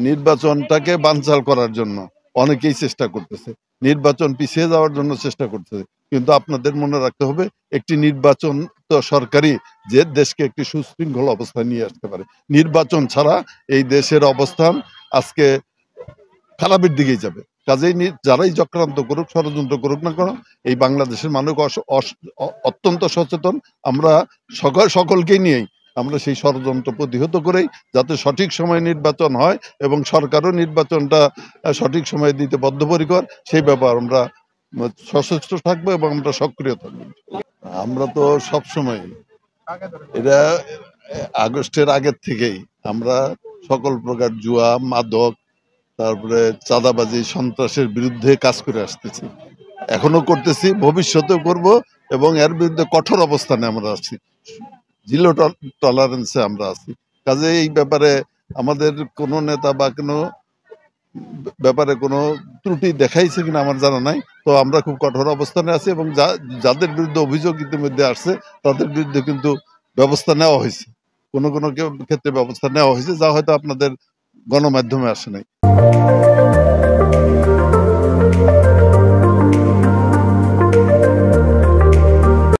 নির্বাচনটাকে বানচাল করার জন্য অনেকেই চেষ্টা করতেছে, নির্বাচন পিছিয়ে যাওয়ার জন্য চেষ্টা করতেছে। কিন্তু আপনাদের মনে রাখতে হবে, একটি নির্বাচন তো সরকারি যে দেশকে একটি সুশৃঙ্খল অবস্থায় নিয়ে আসতে পারে। নির্বাচন ছাড়া এই দেশের অবস্থান আজকে খারাপের দিকেই যাবে। কাজেই যারাই চক্রান্ত করুক, ষড়যন্ত্র করুক না কেন, এই বাংলাদেশের মানুষ অত্যন্ত সচেতন। আমরা সকলকেই নিয়েই আমরা সেই ষড়যন্ত্র প্রতিহত করেই যাতে সঠিক সময়ে নির্বাচন হয় এবং সরকারও নির্বাচনটা সঠিক সময়ে দিতে বদ্ধপরিকর, সেই ব্যাপার আমরা সচেষ্ট থাকবো এবং আমরা সক্রিয় থাকবো। আমরা তো সবসময় এটা আগস্টের আগের থেকেই আমরা সকল প্রকার জুয়া, মাদক, তারপরে চাঁদাবাজি, সন্ত্রাসের বিরুদ্ধে কাজ করে আসতেছি, এখনো করতেছি, ভবিষ্যতেও করব এবং এর বিরুদ্ধে কঠোর অবস্থানে আমরা আছি, জিরো টলারেন্সে আমরা আছি। কাজে এই ব্যাপারে আমাদের কোনো নেতা বা কোনো ব্যাপারে কোনো ত্রুটি দেখাইছে কিনা আমার জানা নাই। তো আমরা খুব কঠোর অবস্থানে আছি এবং যাদের বিরুদ্ধে অভিযোগ ইতিমধ্যে আসছে তাদের বিরুদ্ধে কিন্তু ব্যবস্থা নেওয়া হয়েছে, কোনো ক্ষেত্রে ব্যবস্থা নেওয়া হয়েছে, যা হয়তো আপনাদের গণমাধ্যমে আসে নাই।